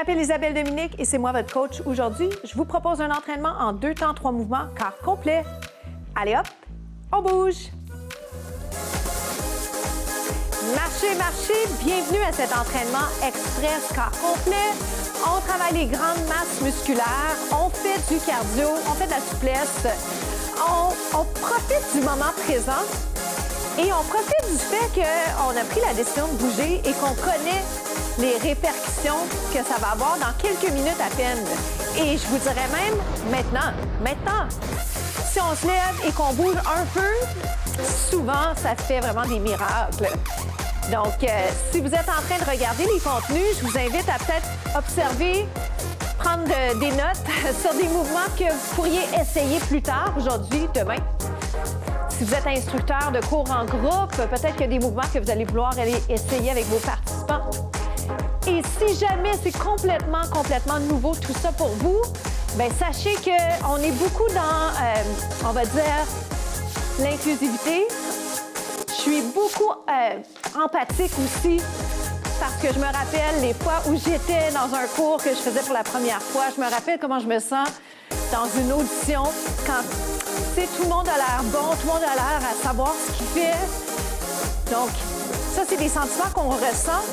m'appelle Isabelle Dominique et c'est moi votre coach. Aujourd'hui, je vous propose un entraînement en 2 temps, 3 mouvements, corps complet. Allez hop, on bouge! Marchez, marchez, bienvenue à cet entraînement express corps complet. On travaille les grandes masses musculaires, on fait du cardio, on fait de la souplesse. On profite du moment présent et on profite du fait qu'on a pris la décision de bouger et qu'on connaît les répercussions que ça va avoir dans quelques minutes à peine. Et je vous dirais même maintenant, si on se lève et qu'on bouge un peu, souvent, ça fait vraiment des miracles. Donc, si vous êtes en train de regarder les contenus, je vous invite à peut-être observer, prendre des notes sur des mouvements que vous pourriez essayer plus tard, aujourd'hui, demain. Si vous êtes instructeur de cours en groupe, peut-être qu'il y a des mouvements que vous allez vouloir aller essayer avec vos participants. Et si jamais c'est complètement nouveau tout ça pour vous, bien sachez qu'on est beaucoup dans, on va dire, l'inclusivité. Je suis beaucoup empathique aussi parce que je me rappelle les fois où j'étais dans un cours que je faisais pour la première fois. Je me rappelle comment je me sens dans une audition quand tout le monde a l'air bon, tout le monde a l'air à savoir ce qu'il fait. Donc, ça, c'est des sentiments qu'on ressent.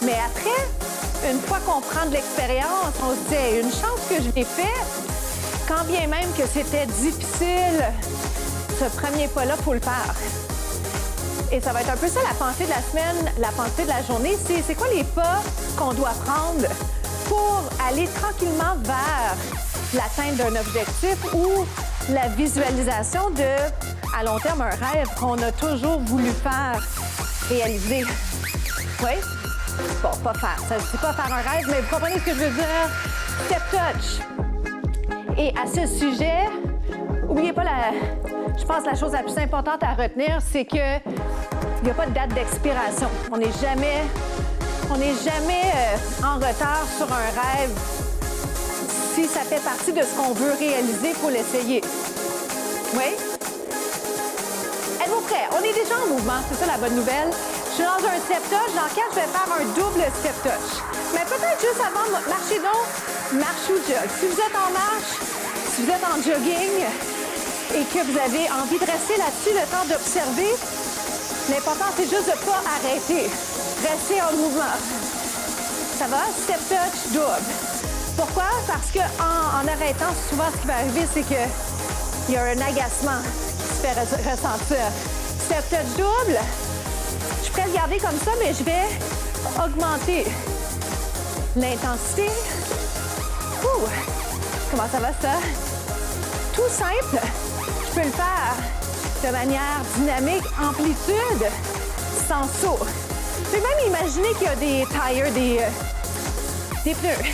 Mais après, une fois qu'on prend de l'expérience, on se dit une chance que je l'ai fait, quand bien même que c'était difficile, ce premier pas-là, il faut le faire. Et ça va être un peu ça la pensée de la semaine, la pensée de la journée. C'est quoi les pas qu'on doit prendre pour aller tranquillement vers l'atteinte d'un objectif ou la visualisation de, à long terme, un rêve qu'on a toujours voulu faire réaliser. Oui? Bon, pas faire. Ça ne dit pas faire un rêve, mais vous comprenez ce que je veux dire? Step touch. Et à ce sujet, n'oubliez pas je pense que la chose la plus importante à retenir, c'est qu'il n'y a pas de date d'expiration. On n'est jamais en retard sur un rêve. Si ça fait partie de ce qu'on veut réaliser, il faut l'essayer. Oui? Êtes-vous prêts? On est déjà en mouvement, c'est ça la bonne nouvelle. Je suis dans un step touch, dans lequel je vais faire un double step touch. Mais peut-être juste avant, marchez donc, marche ou jog. Si vous êtes en marche, si vous êtes en jogging et que vous avez envie de rester là-dessus le temps d'observer, l'important, c'est juste de ne pas arrêter. Restez en mouvement. Ça va? Step touch, double. Pourquoi? Parce qu'en arrêtant, souvent, ce qui va arriver, c'est qu'il y a un agacement qui se fait ressentir. Step touch double. Je pourrais le garder comme ça, mais je vais augmenter l'intensité. Comment ça va, ça? Tout simple. Je peux le faire de manière dynamique, amplitude, sans saut. Je peux même imaginer qu'il y a des tires, des pneus.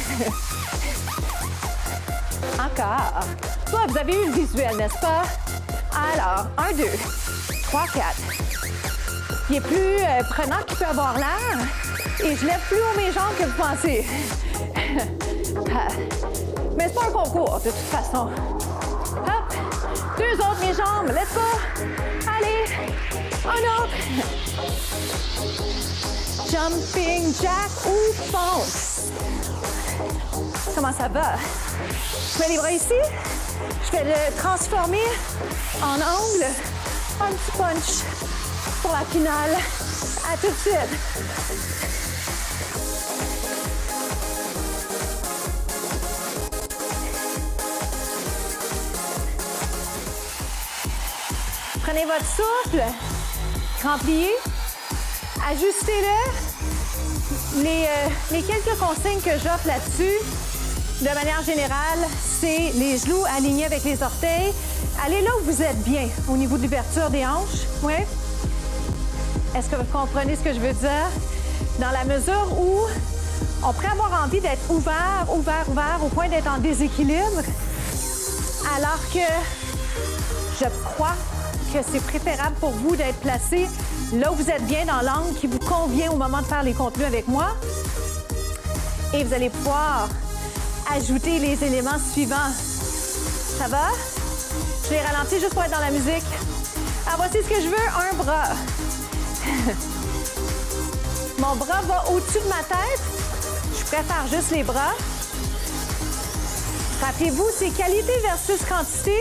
Encore. Vous avez eu le visuel, n'est-ce pas? Alors, 1, 2, 3, 4. Il est plus prenant qu'il peut avoir l'air et je lève plus haut mes jambes que vous pensez. Mais c'est pas un concours, de toute façon. Hop! 2 autres, mes jambes. Let's go! Allez! Un autre! Jumping jack ou fonce. Comment ça va? Je mets les bras ici. Je vais le transformer en angle. Un petit punch pour la finale. À tout de suite. Prenez votre souffle, rempliez, ajustez-le. Les quelques consignes que j'offre là-dessus, de manière générale, c'est les genoux alignés avec les orteils. Allez là où vous êtes bien, au niveau de l'ouverture des hanches. Oui? Est-ce que vous comprenez ce que je veux dire? Dans la mesure où on pourrait avoir envie d'être ouvert, au point d'être en déséquilibre, alors que je crois que c'est préférable pour vous d'être placé là où vous êtes bien dans l'angle qui vous convient au moment de faire les contenus avec moi. Et vous allez pouvoir ajouter les éléments suivants. Ça va? Je vais ralentir juste pour être dans la musique. Alors, voici ce que je veux, un bras. Mon bras va au-dessus de ma tête. Je Je préfère juste les bras. Rappelez-vous, c'est qualité versus quantité.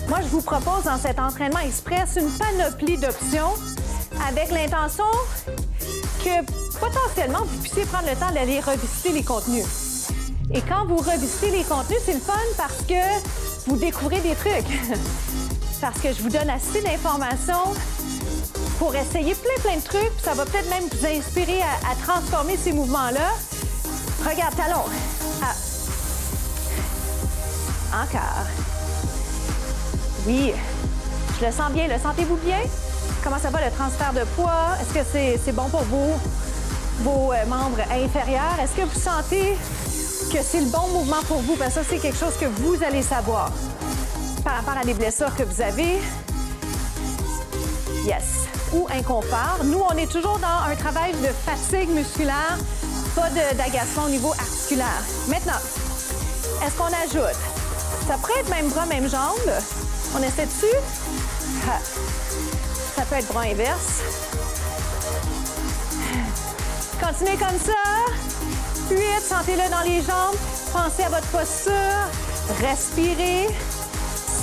Moi, je vous propose dans cet entraînement express une panoplie d'options avec l'intention que potentiellement, vous puissiez prendre le temps d'aller revisiter les contenus. Et quand vous revisitez les contenus, c'est le fun parce que vous découvrez des trucs. Parce que je vous donne assez d'informations pour essayer plein de trucs. Ça va peut-être même vous inspirer à transformer ces mouvements-là. Regarde, talon. Ah. Encore. Oui. Je le sens bien. Le sentez-vous bien? Comment ça va, le transfert de poids? Est-ce que c'est bon pour vous? Vos membres inférieurs? Est-ce que vous sentez que c'est le bon mouvement pour vous? Parce que ça, c'est quelque chose que vous allez savoir par rapport à des blessures que vous avez. Yes. Ou inconfort. Nous, on est toujours dans un travail de fatigue musculaire, pas d'agacement au niveau articulaire. Maintenant, est-ce qu'on ajoute? Ça pourrait être même bras, même jambe. On essaie dessus. Ça peut être bras inverse. Continuez comme ça. 8, sentez-le dans les jambes. Pensez à votre posture. Respirez.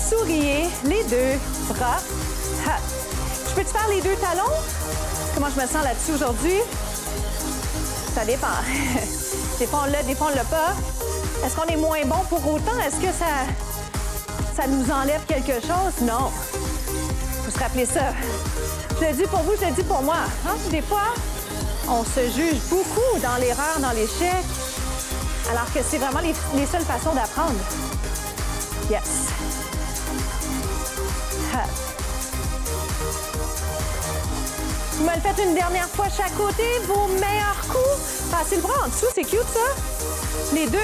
Souriez. Les deux bras. Je peux-tu faire les deux talons? Comment je me sens là-dessus aujourd'hui? Ça dépend. Des fois, on l'a, des fois, on l'a pas. Est-ce qu'on est moins bon pour autant? Est-ce que ça nous enlève quelque chose? Non. Faut se rappeler ça. Je le dis pour vous, je le dis pour moi. Hein? Des fois, on se juge beaucoup dans l'erreur, dans l'échec, alors que c'est vraiment les seules façons d'apprendre. Yes. Vous me le faites une dernière fois chaque côté, vos meilleurs coups. Passez le bras en dessous, c'est cute ça. Les deux.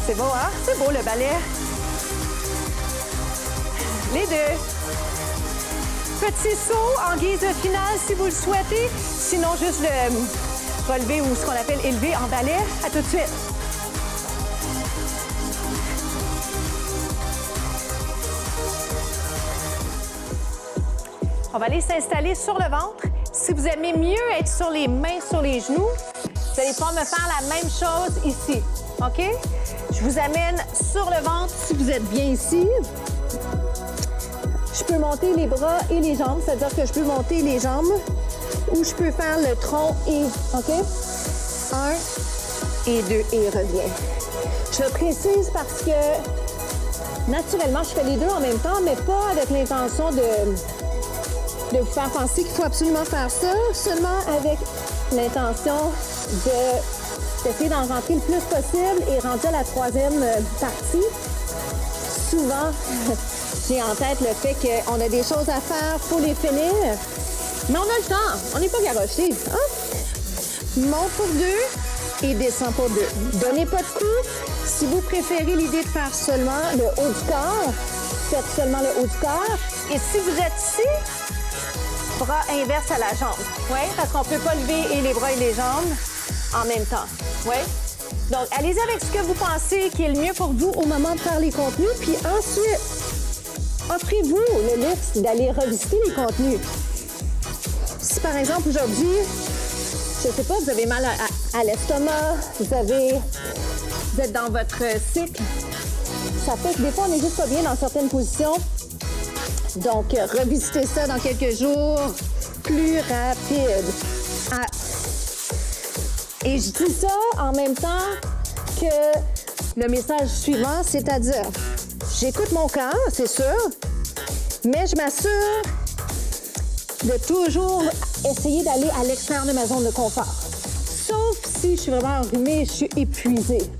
C'est beau, hein? C'est beau le ballet. Les deux. Petit saut en guise de finale si vous le souhaitez. Sinon, juste le relevé ou ce qu'on appelle élevé en ballet. À tout de suite. On va aller s'installer sur le ventre. Si vous aimez mieux être sur les mains, sur les genoux, vous allez pouvoir me faire la même chose ici. OK? Je vous amène sur le ventre si vous êtes bien ici. Je peux monter les bras et les jambes, c'est-à-dire que je peux monter les jambes ou je peux faire le tronc et... OK? 1 et 2 et reviens. Je le précise parce que naturellement, je fais les deux en même temps, mais pas avec l'intention de vous faire penser qu'il faut absolument faire ça, seulement avec l'intention d'essayer d'en rentrer le plus possible et rentrer à la troisième partie. Souvent, j'ai en tête le fait qu'on a des choses à faire, il faut les finir, mais on a le temps, on n'est pas garoché. Hein? Monte pour 2 et descend pour 2. Donnez pas de coups. Si vous préférez l'idée de faire seulement le haut du corps, faites seulement le haut du corps. Et si vous êtes ici, bras inverse à la jambe. Oui, parce qu'on ne peut pas lever et les bras et les jambes en même temps. Oui. Donc, allez-y avec ce que vous pensez qui est le mieux pour vous au moment de faire les contenus. Puis ensuite, offrez-vous le luxe d'aller revisiter les contenus. Si, par exemple, aujourd'hui, je ne sais pas, vous avez mal à l'estomac, vous êtes dans votre cycle, ça fait que des fois, on n'est juste pas bien dans certaines positions. Donc, revisitez ça dans quelques jours, plus rapide. Ah. Et je dis ça en même temps que le message suivant, c'est-à-dire, j'écoute mon corps, c'est sûr, mais je m'assure de toujours essayer d'aller à l'extérieur de ma zone de confort. Sauf si je suis vraiment enrhumée, je suis épuisée.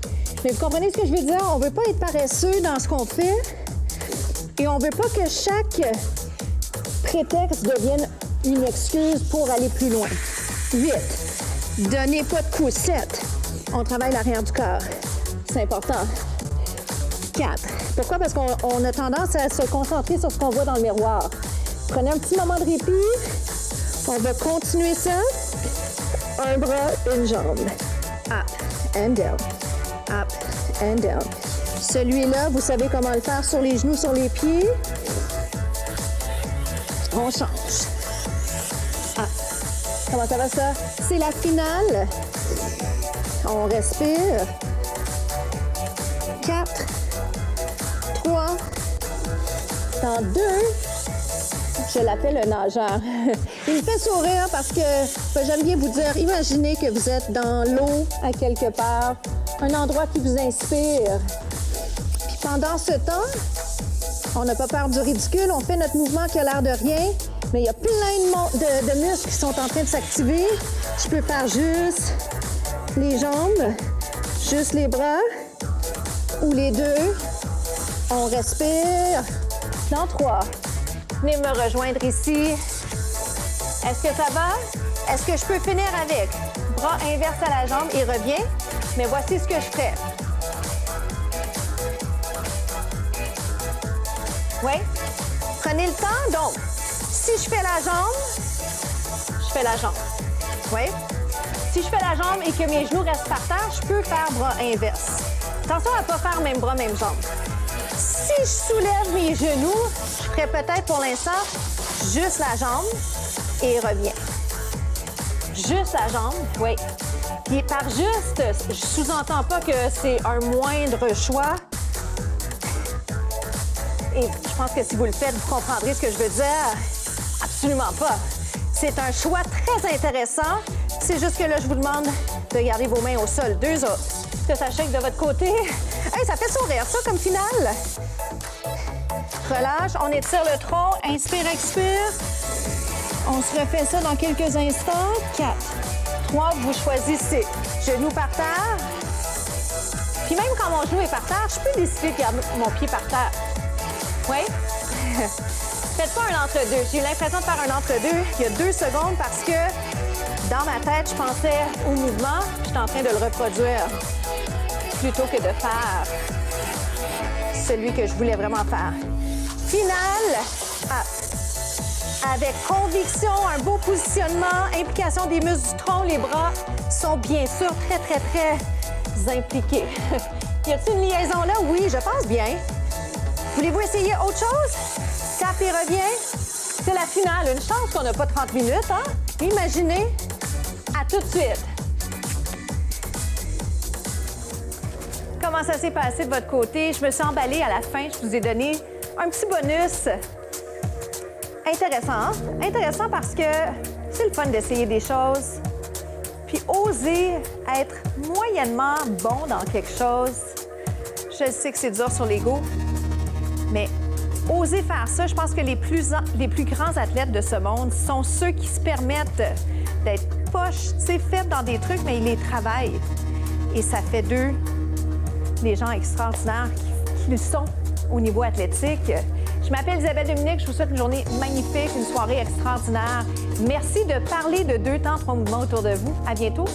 Mais vous comprenez ce que je veux dire? On ne veut pas être paresseux dans ce qu'on fait. Et on ne veut pas que chaque prétexte devienne une excuse pour aller plus loin. 8. Donnez pas de coups. 7. On travaille l'arrière du corps. C'est important. 4. Pourquoi? Parce qu'on a tendance à se concentrer sur ce qu'on voit dans le miroir. Prenez un petit moment de répit. On va continuer ça. Un bras, une jambe. Up and down. Up and down. Celui-là, vous savez comment le faire sur les genoux, sur les pieds. On change. Up Comment ça va, ça? C'est la finale. On respire. 4, 3, dans 2. Je l'appelle le nageur. Il me fait sourire parce que j'aime bien vous dire, imaginez que vous êtes dans l'eau à quelque part, un endroit qui vous inspire. Puis pendant ce temps, on n'a pas peur du ridicule, on fait notre mouvement qui a l'air de rien, mais il y a plein de muscles qui sont en train de s'activer. Je peux faire juste les jambes, juste les bras ou les deux. On respire. Dans 3. Venez me rejoindre ici. Est-ce que ça va? Est-ce que je peux finir avec? Bras inverse à la jambe et reviens. Mais voici ce que je ferai. Oui? Prenez le temps. Donc, si je fais la jambe, je fais la jambe. Oui? Si je fais la jambe et que mes genoux restent par terre, je peux faire bras inverse. Attention à ne pas faire même bras, même jambe. Si je soulève mes genoux, je ferai peut-être pour l'instant juste la jambe et reviens. Juste la jambe, oui. Puis par juste, je sous-entends pas que c'est un moindre choix. Et je pense que si vous le faites, vous comprendrez ce que je veux dire. Absolument pas. C'est un choix très intéressant. C'est juste que là, je vous demande de garder vos mains au sol. 2 autres. Que ça shake de votre côté. Hey, ça fait sourire, ça, comme finale. Relâche, on étire le tronc. Inspire, expire. On se refait ça dans quelques instants. 4, 3, vous choisissez. Genoux par terre. Puis même quand mon genou est par terre, je peux décider de garder mon pied par terre. Oui? Faites pas un entre-deux. J'ai eu l'impression de faire un entre-deux il y a 2 secondes parce que dans ma tête, je pensais au mouvement. J'étais en train de le reproduire plutôt que de faire celui que je voulais vraiment faire. Finale, avec conviction, un beau positionnement, implication des muscles du tronc, les bras sont bien sûr très, très, très impliqués. Y a-t-il une liaison là? Oui, je pense bien. Voulez-vous essayer autre chose? Tape et reviens. C'est la finale. Une chance qu'on n'a pas 30 minutes, hein? Imaginez. À tout de suite. Comment ça s'est passé de votre côté? Je me suis emballée à la fin. Je vous ai donné un petit bonus. Intéressant, hein? Intéressant parce que c'est le fun d'essayer des choses. Puis oser être moyennement bon dans quelque chose. Je sais que c'est dur sur l'ego, mais oser faire ça, je pense que les plus grands athlètes de ce monde sont ceux qui se permettent d'être poches, tu sais, faibles dans des trucs, mais ils les travaillent. Et ça fait d'eux des gens extraordinaires qu'ils sont au niveau athlétique. Je m'appelle Isabelle Dominique, je vous souhaite une journée magnifique, une soirée extraordinaire. Merci de parler de 2 temps, 3 mouvements autour de vous. À bientôt.